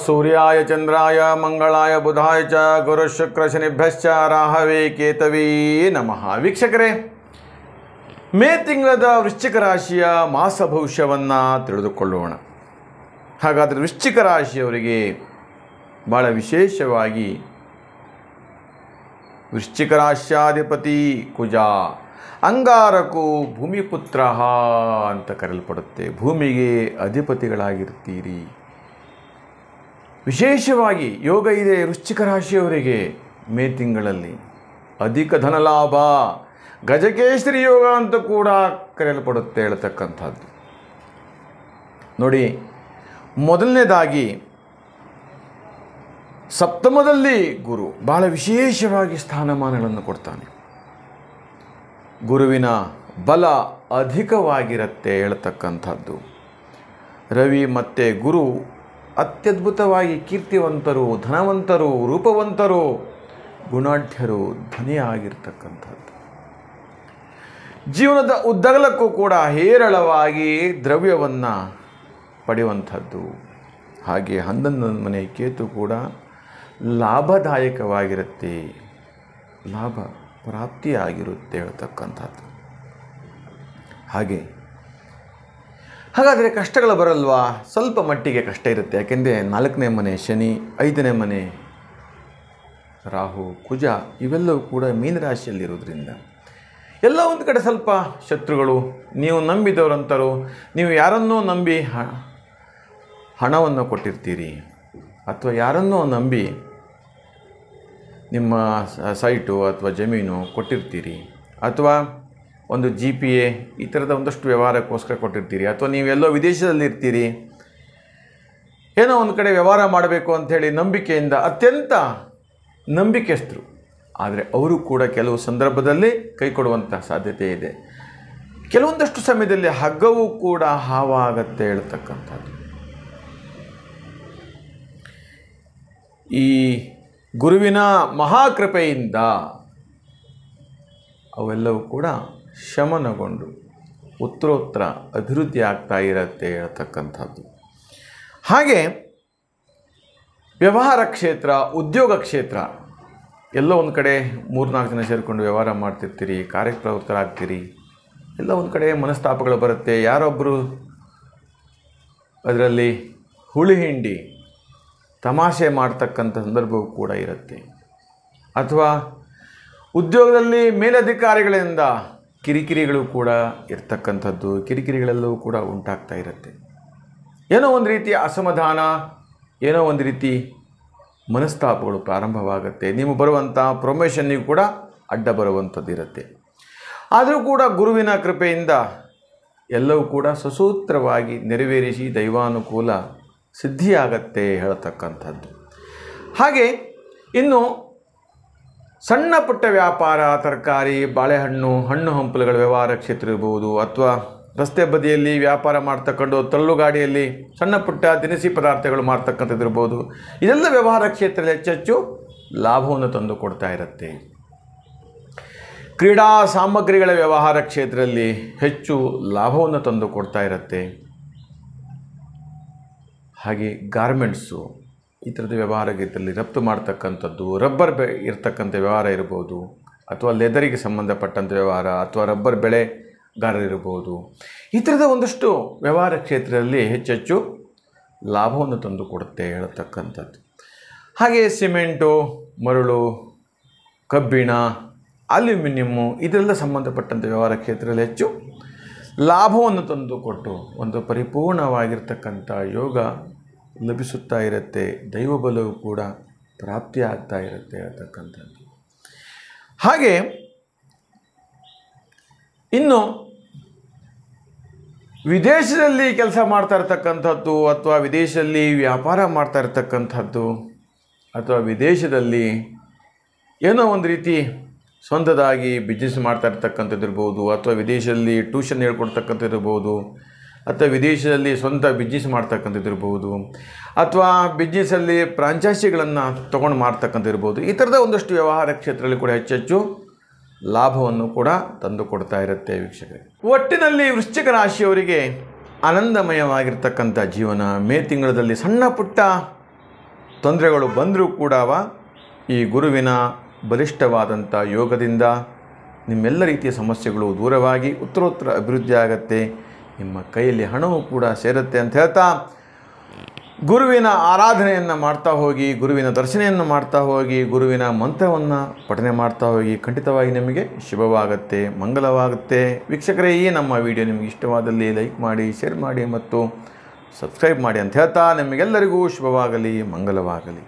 ಸೂರ್ಯಾಯ ಚಂದ್ರಾಯ ಮಂಗಳಾಯ ಬುಧಾಯ ಚ ಗುರು ಶುಕ್ರ ಶನಿಭ್ಯಶ್ಚ ರಾಹವೇ ಕೇತವೇ ನಮಃ. ವೀಕ್ಷಕರೇ, ಮೇ ತಿಂಗಳದ ವೃಶ್ಚಿಕ ರಾಶಿಯ ಮಾಸ ಭವಿಷ್ಯವನ್ನು ತಿಳಿದುಕೊಳ್ಳೋಣ. ಹಾಗಾದರೆ ವೃಶ್ಚಿಕ ರಾಶಿಯವರಿಗೆ ಭಾಳ ವಿಶೇಷವಾಗಿ ವೃಶ್ಚಿಕ ರಾಶ್ಯಾಧಿಪತಿ ಕುಜ, ಅಂಗಾರಕು ಭೂಮಿಪುತ್ರ ಅಂತ ಕರೆಯಲ್ಪಡುತ್ತೆ. ಭೂಮಿಗೆ ಅಧಿಪತಿಗಳಾಗಿರ್ತೀರಿ. ವಿಶೇಷವಾಗಿ ಯೋಗ ಇದೆ ವೃಶ್ಚಿಕ ರಾಶಿಯವರಿಗೆ. ಮೇ ತಿಂಗಳಲ್ಲಿ ಅಧಿಕ ಧನಲಾಭ, ಗಜಕೇಸರಿ ಯೋಗ ಅಂತ ಕೂಡ ಕರೆಯಲ್ಪಡುತ್ತೆ ಹೇಳ್ತಕ್ಕಂಥದ್ದು. ನೋಡಿ, ಮೊದಲನೇದಾಗಿ ಸಪ್ತಮದಲ್ಲಿ ಗುರು ಬಹಳ ವಿಶೇಷವಾಗಿ ಸ್ಥಾನಮಾನಗಳನ್ನು ಕೊಡ್ತಾನೆ. ಗುರುವಿನ ಬಲ ಅಧಿಕವಾಗಿರುತ್ತೆ ಹೇಳ್ತಕ್ಕಂಥದ್ದು. ರವಿ ಮತ್ತು ಗುರು ಅತ್ಯದ್ಭುತವಾಗಿ ಕೀರ್ತಿವಂತರು, ಧನವಂತರು, ರೂಪವಂತರು, ಗುಣಾಢ್ಯರು, ಧನಿಯಾಗಿರ್ತಕ್ಕಂಥದ್ದು. ಜೀವನದ ಉದ್ದಗಲಕ್ಕೂ ಕೂಡ ಹೇರಳವಾಗಿ ದ್ರವ್ಯವನ್ನು ಪಡೆಯುವಂಥದ್ದು. ಹಾಗೆ 11ನೇ ಮನೆ ಕೇತು ಕೂಡ ಲಾಭದಾಯಕವಾಗಿರುತ್ತೆ, ಲಾಭ ಪ್ರಾಪ್ತಿಯಾಗಿರುತ್ತೆ ಹೇಳ್ತಕ್ಕಂಥದ್ದು. ಹಾಗಾದರೆ ಕಷ್ಟಗಳು ಬರಲ್ವಾ? ಸ್ವಲ್ಪ ಮಟ್ಟಿಗೆ ಕಷ್ಟ ಇರುತ್ತೆ. ಯಾಕೆಂದರೆ 4ನೇ ಮನೆ ಶನಿ, 5ನೇ ಮನೆ ರಾಹು, ಕುಜ ಇವೆಲ್ಲವೂ ಕೂಡ ಮೀನರಾಶಿಯಲ್ಲಿರೋದ್ರಿಂದ ಎಲ್ಲ ಒಂದು ಕಡೆ ಸ್ವಲ್ಪ ಶತ್ರುಗಳು, ನೀವು ನಂಬಿದವರಂತರು, ನೀವು ಯಾರನ್ನೋ ನಂಬಿ ಹಣವನ್ನು ಕೊಟ್ಟಿರ್ತೀರಿ, ಅಥವಾ ಯಾರನ್ನೋ ನಂಬಿ ನಿಮ್ಮ ಸೈಟು ಅಥವಾ ಜಮೀನು ಕೊಟ್ಟಿರ್ತೀರಿ, ಅಥವಾ ಒಂದು GPA ಈ ಥರದ ಒಂದಷ್ಟು ವ್ಯವಹಾರಕ್ಕೋಸ್ಕರ ಕೊಟ್ಟಿರ್ತೀರಿ, ಅಥವಾ ನೀವೆಲ್ಲೋ ವಿದೇಶದಲ್ಲಿರ್ತೀರಿ, ಏನೋ ಒಂದು ಕಡೆ ವ್ಯವಹಾರ ಮಾಡಬೇಕು ಅಂಥೇಳಿ ನಂಬಿಕೆಯಿಂದ ಅತ್ಯಂತ ನಂಬಿಕೆಸ್ಥರು. ಆದರೆ ಅವರು ಕೂಡ ಕೆಲವು ಸಂದರ್ಭದಲ್ಲಿ ಕೈ ಕೊಡುವಂಥ ಸಾಧ್ಯತೆ ಇದೆ. ಕೆಲವೊಂದಷ್ಟು ಸಮಯದಲ್ಲಿ ಹಗ್ಗವೂ ಕೂಡ ಹಾವಾಗತ್ತೆ ಹೇಳ್ತಕ್ಕಂಥದ್ದು. ಈ ಗುರುವಿನ ಮಹಾಕೃಪೆಯಿಂದ ಅವೆಲ್ಲವೂ ಕೂಡ ಶಮನಗೊಂಡು ಉತ್ತರೋತ್ತರ ಅಭಿವೃದ್ಧಿ ಆಗ್ತಾ ಇರುತ್ತೆ ಹೇಳ್ತಕ್ಕಂಥದ್ದು. ಹಾಗೆ ವ್ಯವಹಾರ ಕ್ಷೇತ್ರ, ಉದ್ಯೋಗ ಕ್ಷೇತ್ರ ಎಲ್ಲೋ ಒಂದು ಕಡೆ 3-4 ಜನ ಸೇರಿಕೊಂಡು ವ್ಯವಹಾರ ಮಾಡ್ತಿರ್ತೀರಿ, ಕಾರ್ಯಪ್ರವೃತ್ತರಾಗ್ತೀರಿ. ಎಲ್ಲ ಒಂದು ಕಡೆ ಮನಸ್ತಾಪಗಳು ಬರುತ್ತೆ. ಯಾರೊಬ್ಬರು ಅದರಲ್ಲಿ ಹುಳಿ ಹಿಂಡಿ ತಮಾಷೆ ಮಾಡ್ತಕ್ಕಂಥ ಸಂದರ್ಭವೂ ಕೂಡ ಇರುತ್ತೆ. ಅಥವಾ ಉದ್ಯೋಗದಲ್ಲಿ ಮೇಲಧಿಕಾರಿಗಳಿಂದ ಕಿರಿಕಿರಿಗಳು ಕೂಡ ಇರ್ತಕ್ಕಂಥದ್ದು, ಕಿರಿಕಿರಿಗಳೆಲ್ಲವೂ ಕೂಡ ಉಂಟಾಗ್ತಾ ಇರುತ್ತೆ. ಏನೋ ಒಂದು ರೀತಿಯ ಅಸಮಾಧಾನ, ಏನೋ ಒಂದು ರೀತಿ ಮನಸ್ತಾಪಗಳು ಪ್ರಾರಂಭವಾಗುತ್ತೆ. ನೀವು ಬರುವಂಥ ಪ್ರೊಮೋಷನ್ನಿಗೂ ಕೂಡ ಅಡ್ಡ ಬರುವಂಥದ್ದು ಇರುತ್ತೆ. ಆದರೂ ಕೂಡ ಗುರುವಿನ ಕೃಪೆಯಿಂದ ಎಲ್ಲವೂ ಕೂಡ ಸುಸೂತ್ರವಾಗಿ ನೆರವೇರಿಸಿ ದೈವಾನುಕೂಲ ಸಿದ್ಧಿಯಾಗತ್ತೆ ಹೇಳ್ತಕ್ಕಂಥದ್ದು. ಹಾಗೆ ಇನ್ನು ಸಣ್ಣ ಪುಟ್ಟ ವ್ಯಾಪಾರ, ತರಕಾರಿ, ಬಾಳೆಹಣ್ಣು, ಹಣ್ಣು ಹಂಪಲುಗಳ ವ್ಯವಹಾರ ಕ್ಷೇತ್ರ ಇರ್ಬೋದು, ಅಥವಾ ರಸ್ತೆ ಬದಿಯಲ್ಲಿ ವ್ಯಾಪಾರ ಮಾಡ್ತಕ್ಕಂಡು ತಳ್ಳುಗಾಡಿಯಲ್ಲಿ ಸಣ್ಣ ಪುಟ್ಟ ದಿನಸಿ ಪದಾರ್ಥಗಳು ಮಾಡ್ತಕ್ಕಂಥದ್ದು ಇರ್ಬೋದು. ಇದೆಲ್ಲ ವ್ಯವಹಾರ ಕ್ಷೇತ್ರದಲ್ಲಿ ಹೆಚ್ಚೆಚ್ಚು ಲಾಭವನ್ನು ತಂದು ಕೊಡ್ತಾ ಇರುತ್ತೆ. ಕ್ರೀಡಾ ಸಾಮಗ್ರಿಗಳ ವ್ಯವಹಾರ ಕ್ಷೇತ್ರದಲ್ಲಿ ಹೆಚ್ಚು ಲಾಭವನ್ನು ತಂದು ಕೊಡ್ತಾ ಇರುತ್ತೆ. ಹಾಗೆ ಗಾರ್ಮೆಂಟ್ಸು ಈ ಥರದ ವ್ಯವಹಾರ ಕ್ಷೇತ್ರದಲ್ಲಿ ರಫ್ತು ಮಾಡ್ತಕ್ಕಂಥದ್ದು, ರಬ್ಬರ್ ಇರ್ತಕ್ಕಂಥ ವ್ಯವಹಾರ ಇರ್ಬೋದು, ಅಥವಾ ಲೆದರಿಗೆ ಸಂಬಂಧಪಟ್ಟಂಥ ವ್ಯವಹಾರ, ಅಥವಾ ರಬ್ಬರ್ ಬೆಳೆಗಾರರಿರ್ಬೋದು. ಈ ಥರದ ಒಂದಷ್ಟು ವ್ಯವಹಾರ ಕ್ಷೇತ್ರದಲ್ಲಿ ಹೆಚ್ಚೆಚ್ಚು ಲಾಭವನ್ನು ತಂದು ಕೊಡುತ್ತೆ ಹೇಳ್ತಕ್ಕಂಥದ್ದು. ಹಾಗೆ ಸಿಮೆಂಟು, ಮರಳು, ಕಬ್ಬಿಣ, ಅಲ್ಯೂಮಿನಿಯಮ್ಮು ಇದೆಲ್ಲ ಸಂಬಂಧಪಟ್ಟಂಥ ವ್ಯವಹಾರ ಕ್ಷೇತ್ರದಲ್ಲಿ ಹೆಚ್ಚು ಲಾಭವನ್ನು ತಂದು ಕೊಟ್ಟು ಒಂದು ಪರಿಪೂರ್ಣವಾಗಿರ್ತಕ್ಕಂಥ ಯೋಗ ಲಭಿಸುತ್ತಾ ಇರುತ್ತೆ. ದೈವಬಲವು ಕೂಡ ಪ್ರಾಪ್ತಿಯಾಗ್ತಾ ಇರುತ್ತೆ ಹೇಳ್ತಕ್ಕಂಥದ್ದು. ಹಾಗೆ ಇನ್ನು ವಿದೇಶದಲ್ಲಿ ಕೆಲಸ ಮಾಡ್ತಾ ಇರ್ತಕ್ಕಂಥದ್ದು, ಅಥವಾ ವಿದೇಶದಲ್ಲಿ ವ್ಯಾಪಾರ ಮಾಡ್ತಾ ಇರ್ತಕ್ಕಂಥದ್ದು, ಅಥವಾ ವಿದೇಶದಲ್ಲಿ ಏನೋ ಒಂದು ರೀತಿ ಸ್ವಂತದಾಗಿ ಬಿಸ್ನೆಸ್ ಮಾಡ್ತಾ ಇರ್ತಕ್ಕಂಥದ್ದು ಇರ್ಬೋದು, ಅಥವಾ ವಿದೇಶದಲ್ಲಿ ಟ್ಯೂಷನ್ ಹೇಳ್ಕೊಡ್ತಕ್ಕಂಥದ್ದು ಇರ್ಬೋದು, ಅಥವಾ ವಿದೇಶದಲ್ಲಿ ಸ್ವಂತ ಬಿಸ್ನೆಸ್ ಮಾಡ್ತಕ್ಕಂಥದ್ದು ಇರ್ಬೋದು, ಅಥವಾ ಬಿಸ್ನೆಸ್ಸಲ್ಲಿ ಫ್ರಾಂಚೈಸಿಗಳನ್ನು ತೊಗೊಂಡು ಮಾಡ್ತಕ್ಕಂಥದ್ದು ಇರ್ಬೋದು. ಈ ಥರದ ಒಂದಷ್ಟು ವ್ಯವಹಾರ ಕ್ಷೇತ್ರದಲ್ಲಿ ಕೂಡ ಹೆಚ್ಚೆಚ್ಚು ಲಾಭವನ್ನು ಕೂಡ ತಂದು ಕೊಡ್ತಾ ಇರುತ್ತೆ ವೀಕ್ಷಕರೇ. ಒಟ್ಟಿನಲ್ಲಿ ವೃಶ್ಚಿಕ ರಾಶಿಯವರಿಗೆ ಆನಂದಮಯವಾಗಿರ್ತಕ್ಕಂಥ ಜೀವನ. ಮೇ ತಿಂಗಳಲ್ಲಿ ಸಣ್ಣ ಪುಟ್ಟ ತೊಂದರೆಗಳು ಬಂದರೂ ಕೂಡ ಈ ಗುರುವಿನ ಬಲಿಷ್ಠವಾದಂಥ ಯೋಗದಿಂದ ನಿಮ್ಮೆಲ್ಲ ರೀತಿಯ ಸಮಸ್ಯೆಗಳು ದೂರವಾಗಿ ಉತ್ತರೋತ್ತರ ಅಭಿವೃದ್ಧಿ ಆಗುತ್ತೆ. ನಿಮ್ಮ ಕೈಯಲ್ಲಿ ಹಣವೂ ಕೂಡ ಸೇರುತ್ತೆ ಅಂತ ಹೇಳ್ತಾ, ಗುರುವಿನ ಆರಾಧನೆಯನ್ನು ಮಾಡ್ತಾ ಹೋಗಿ, ಗುರುವಿನ ದರ್ಶನೆಯನ್ನು ಮಾಡ್ತಾ ಹೋಗಿ, ಗುರುವಿನ ಮಂತ್ರವನ್ನು ಪಠನೆ ಮಾಡ್ತಾ ಹೋಗಿ. ಖಂಡಿತವಾಗಿ ನಿಮಗೆ ಶುಭವಾಗುತ್ತೆ, ಮಂಗಲವಾಗುತ್ತೆ. ವೀಕ್ಷಕರೇ, ಈ ನಮ್ಮ ವಿಡಿಯೋ ನಿಮಗೆ ಇಷ್ಟವಾದಲ್ಲಿ ಲೈಕ್ ಮಾಡಿ, ಶೇರ್ ಮಾಡಿ ಮತ್ತು ಸಬ್ಸ್ಕ್ರೈಬ್ ಮಾಡಿ ಅಂತ ಹೇಳ್ತಾ, ನಿಮಗೆಲ್ಲರಿಗೂ ಶುಭವಾಗಲಿ, ಮಂಗಲವಾಗಲಿ.